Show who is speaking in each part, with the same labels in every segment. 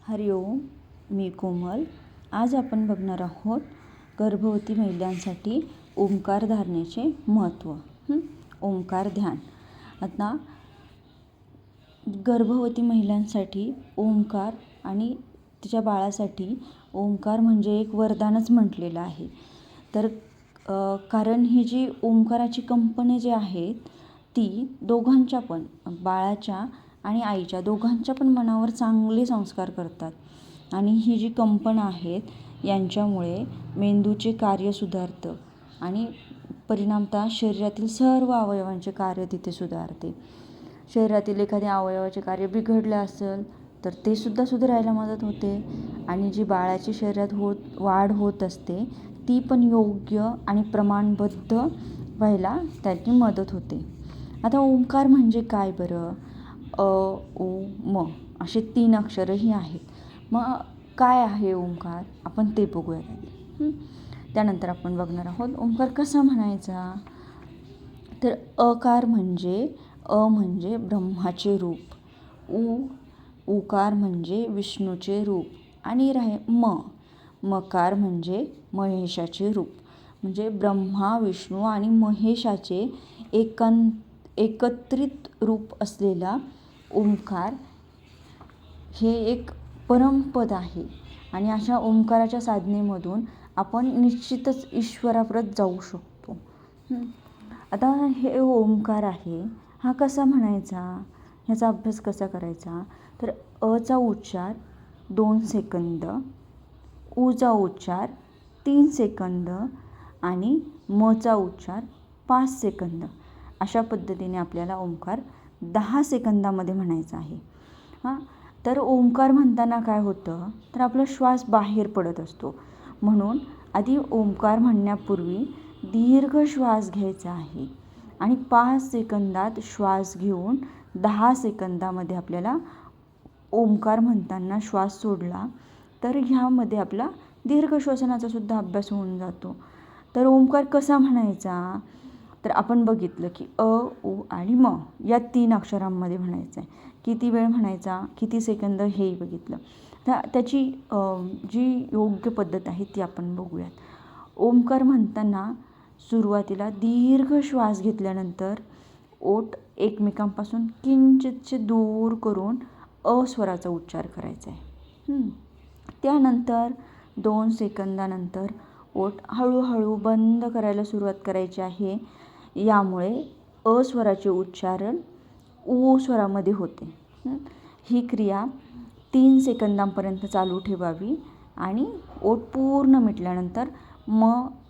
Speaker 1: हरि ओम. मी कोमल. आज आपण बघणार आहोत गर्भवती महिलांसाठी ओंकार धारणेचे महत्त्व. ओंकार ध्यान. आता गर्भवती महिलांसाठी ओंकार आणि तिच्या बाळासाठी ओंकार म्हणजे एक वरदानच म्हटलेलं आहे. तर कारण ही जी ओंकाराची कंपने जी आहेत ती दोघांच्या पण, बाळाच्या आणि आईच्या दोघांच्या पण मनावर चांगले संस्कार करतात आणि ही जी कंपनं आहेत यांच्यामुळे मेंदूचे कार्य सुधारतं आणि परिणामतः शरीरातील सर्व अवयवांचे कार्य तिथे सुधारते. शरीरातील एखाद्या अवयवाचे कार्य बिघडले असेल तर ते सुद्धा सुधारायला मदत होते आणि जी बाळाची शरीरात वाढ होत असते ती पण योग्य आणि प्रमाणबद्ध व्हायला त्याची मदत होते. आता ओंकार म्हणजे काय बरं? अ, ओ, म असे 3 अक्षरही आहेत. मग काय आहे ओंकार? आपण ते बघूयात. त्यानंतर आपण बघणार आहोत ओंकार कसा म्हणायचा. तर अकार म्हणजे म्हणजे ब्रह्माचे रूप, उकार म्हणजे विष्णूचे रूप आणि मकार म्हणजे महेशाचे रूप. म्हणजे ब्रह्मा, विष्णू आणि महेशाचे एकत्रित रूप असलेला ओंकार हे एक परमपद आहे आणि अशा ओंकाराच्या साधनेमधून आपण निश्चितच ईश्वराप्रत जाऊ शकतो. आता हे ओंकार आहे हा कसा म्हणायचा, ह्याचा अभ्यास कसा करायचा. तर अचा उच्चार 2 सेकंद, उचा उच्चार 3 सेकंद आणि मचा उच्चार 5 सेकंद अशा पद्धतीने आपल्याला ओंकार 10 सेकंदामध्ये म्हणायचा आहे. तर ओंकार म्हणताना काय होतं, तर आपला श्वास बाहेर पडत असतो. म्हणून आधी ओंकार म्हणण्यापूर्वी दीर्घ श्वास घ्यायचा आहे आणि 5 सेकंदात श्वास घेऊन 10 सेकंदामध्ये आपल्याला ओंकार म्हणताना श्वास सोडला तर ह्यामध्ये आपला दीर्घ श्वसनाचा सुद्धा अभ्यास होऊन जातो. तर ओंकार कसा म्हणायचा, तर आपण बघितलं की अ, उ आणि म या 3 अक्षरांमध्ये म्हणायचं आहे. किती वेळ म्हणायचा, किती सेकंद हेही बघितलं. त्याची जी योग्य पद्धत आहे ती आपण बघूयात. ओंकार म्हणताना सुरुवातीला दीर्घ श्वास घेतल्यानंतर ओठ एकमेकांपासून किंचितसे दूर करून स्वराचा उच्चार करायचा आहे. त्यानंतर 2 सेकंदानंतर ओठ हळूहळू बंद करायला सुरुवात करायची आहे. यामुळे स्वराचे उच्चारण उ स्वरामध्ये होते. ही क्रिया 3 सेकंदांपर्यंत चालू ठेवावी आणि ओठ पूर्ण मिटल्यानंतर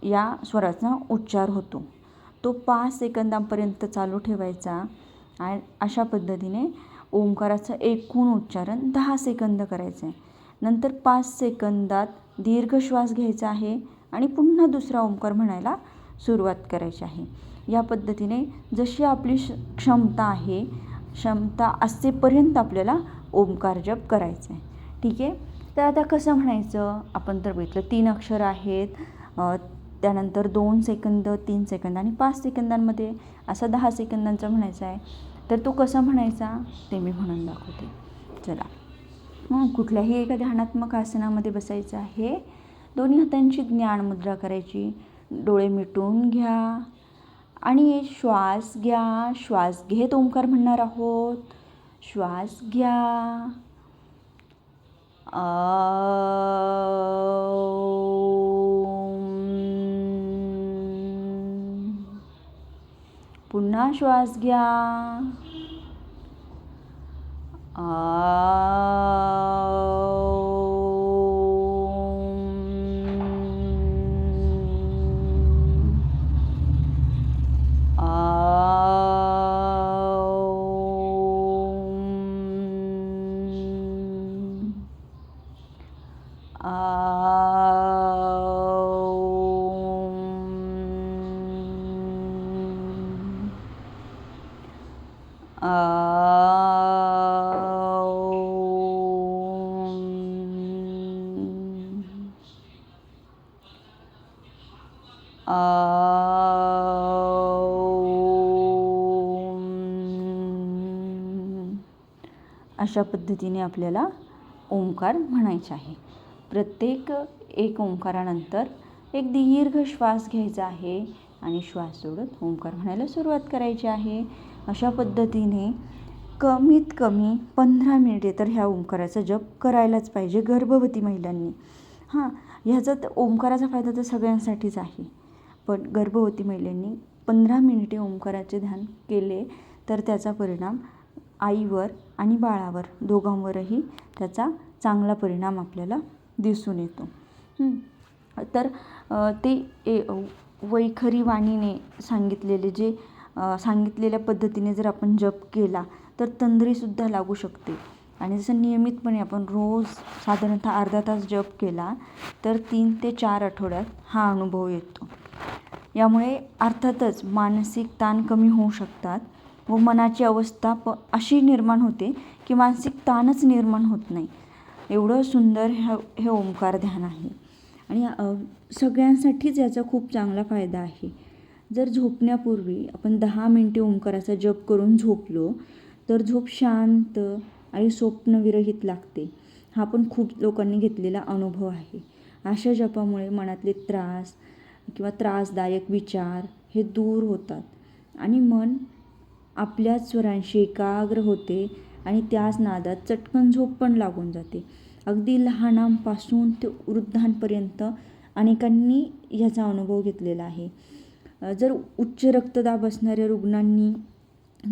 Speaker 1: या स्वराचा उच्चार होतो. तो 5 सेकंदांपर्यंत चालू ठेवायचा आणि अशा पद्धतीने ओंकाराचं एकूण उच्चारण 10 सेकंद करायचं आहे. नंतर 5 सेकंदात दीर्घ श्वास घ्यायचा आहे आणि पुन्हा दुसरा ओंकार म्हणायला सुरुवात करायची आहे. या पद्धतीने जशी आपली क्षमता आहे, क्षमता असेपर्यंत आपल्याला ओंकार जप करायचा आहे. ठीक आहे. तर आता कसं म्हणायचं, आपण तर बघितलं 3 अक्षर आहेत. त्यानंतर 2 सेकंद, 3 सेकंद आणि 5 सेकंदांमध्ये असा 10 सेकंदांचा म्हणायचा आहे. तर तो कसा म्हणायचा ते मी म्हणून दाखवते. चला. कुठल्याही एका ध्यानात्मक आसनामध्ये बसायचं आहे. दोन्ही हातांची ज्ञान मुद्रा करायची. डोळे मिटून घ्या आणि श्वास घ्या. श्वास घेत ओंकार म्हणणार आहोत. श्वास घ्या. पुन्हा श्वास घ्या. अशा पद्धतीने आपल्याला ओंकार म्हणायचे आहे. प्रत्येक एक ओंकारानंतर एक दीर्घ श्वास घ्यायचा आहे आणि श्वास सोडत ओंकार म्हणायला सुरुवात करायची आहे. अशा पद्धतीने कमीत कमी 15 मिनिटे तर ह्या ओंकाराचा जप करायलाच पाहिजे गर्भवती महिलांनी. ह्याचा ओंकाराचा फायदा तर सगळ्यांसाठीच आहे, पण गर्भवती महिलांनी 15 मिनिटे ओंकाराचे ध्यान केले तर त्याचा परिणाम आईवर आणि बाळावर दोघांवरही त्याचा चांगला परिणाम आपल्याला दिसून येतो. तर ते वैखरी वाणीने सांगितलेल्या पद्धतीने जर आपण जप केला तर तंद्रीसुद्धा लागू शकते. आणि जसं नियमितपणे आपण रोज साधारणतः अर्धा तास जप केला तर 3 ते 4 आठवड्यात हा अनुभव येतो. यामुळे अर्थातच मानसिक ताण कमी होऊ शकतात व मनाची अवस्था अशी निर्माण होते की मानसिक ताणच निर्माण होत नाही. एवढं सुंदर हे ओंकार ध्यान आहे आणि सगळ्यांसाठीच याचा खूप चांगला फायदा आहे. जर झोपण्यापूर्वी आपण 10 मिनिटे ओंकाराचा जप करून झोपलो तर झोप शांत आणि स्वप्नविरहित लागते. हा पण खूप लोकांनी घेतलेला अनुभव आहे. अशा जपामुळे मनातले त्रास किंवा त्रासदायक विचार हे दूर होतात आणि मन आपल्याच स्वरांशी एकाग्र होते आणि त्याच नादात चटकन झोप पण लागून जाते. अगदी लहानांपासून ते वृद्धांपर्यंत अनेकांनी ह्याचा अनुभव घेतलेला आहे. जर उच्च रक्तदाब असणाऱ्या रुग्णांनी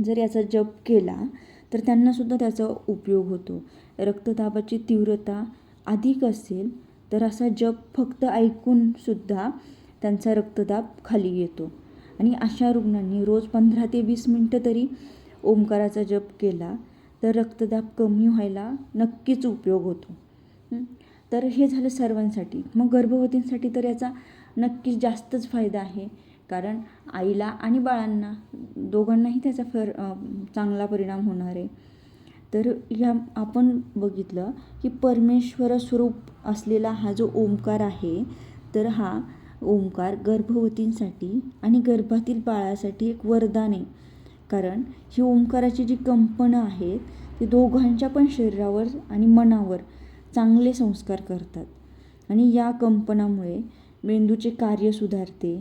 Speaker 1: जर याचा जप केला तर त्यांनासुद्धा त्याचा उपयोग होतो. रक्तदाबाची तीव्रता अधिक असेल तर असा जप फक्त ऐकूनसुद्धा त्यांचा रक्तदाब खाली येतो. आणि अशा रुग्णांनी रोज 15 ते 20 मिनटं तरी ओंकाराचा जप केला तर रक्तदाब कमी व्हायला नक्कीच उपयोग होतो. तर हे झालं सर्वांसाठी. मग गर्भवतींसाठी तर याचा नक्कीच जास्तच फायदा आहे, कारण आईला आणि बाळांना दोघांनाही त्याचा चांगला परिणाम होणार आहे. तर आपण बघितलं की परमेश्वर स्वरूप असलेला हा जो ओंकार आहे तर हा ओंकार गर्भवतींसाठी आणि गर्भातील बाळासाठी एक वरदान आहे. कारण ही ओंकाराची जी कंपनं आहेत ती दोघांच्या पण शरीरावर आणि मनावर चांगले संस्कार करतात आणि या कंपनामुळे मेंदूचे कार्य सुधारते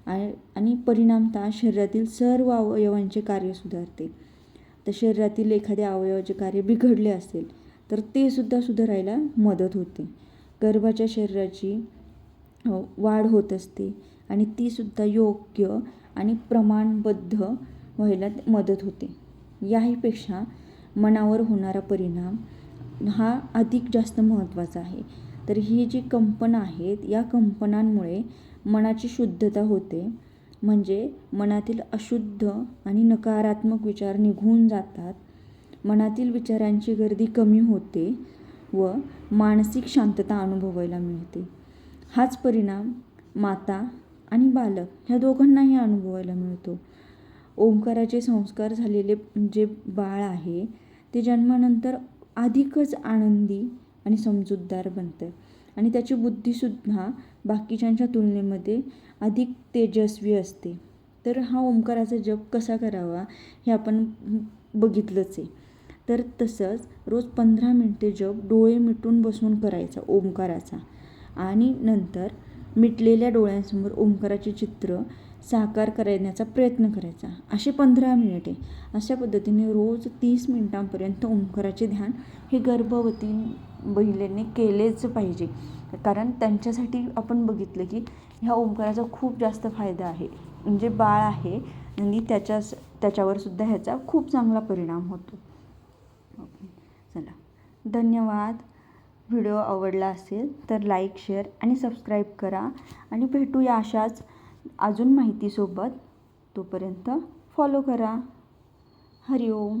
Speaker 1: आणि परिणामतः शरीरातील सर्व अवयवांचे कार्य सुधारते. तर शरीरातील एखाद्या अवयवाचे कार्य बिघडले असेल तर ते सुद्धा सुधारायला मदत होते. गर्भाच्या शरीराची वाढ होत असते आणि तीसुद्धा योग्य आणि प्रमाणबद्ध व्हायला मदत होते. याहीपेक्षा मनावर होणारा परिणाम हा अधिक जास्त महत्त्वाचा आहे. तर ही जी कंपनं आहेत या कंपनांमुळे मनाची शुद्धता होते, म्हणजे मनातील अशुद्ध आणि नकारात्मक विचार निघून जातात. मनातील विचारांची गर्दी कमी होते व मानसिक शांतता अनुभवायला मिळते. हाच परिणाम माता आणि बालक ह्या दोघांनाही अनुभवायला मिळतो. ओंकाराचे संस्कार झालेले जे बाळ आहे ते जन्मानंतर अधिकच आनंदी आणि समजूतदार बनतं आणि त्याची बुद्धीसुद्धा बाकीच्यांच्या तुलनेमध्ये अधिक तेजस्वी असते. तर हा ओंकाराचा जप कसा करावा हे आपण बघितलंच आहे. तर तसंच रोज 15 मिनिटे जप डोळे मिटून बसून करायचा ओंकाराचा आणि नंतर मिटलेल्या डोळ्यांसमोर ओंकाराचे चित्र साकार करण्याचा प्रयत्न करायचा. असे 15 मिनिटे अशा पद्धतीने रोज 30 मिनिटांपर्यंत ओंकाराचे ध्यान हे गर्भवती महिलेने केलेच पाहिजे. कारण त्यांच्यासाठी आपण बघितलं की ह्या ओंकाराचा खूप जास्त फायदा आहे. म्हणजे बाळ आहे आणि त्याच्यावर सुद्धा ह्याचा खूप चांगला परिणाम होतो. ओके, चला धन्यवाद. व्हिडिओ आवडला असेल तर लाईक, शेअर आणि सबस्क्राईब करा आणि भेटूया अशाच अजून माहितीसोबत. तोपर्यंत फॉलो करा. हरिओम.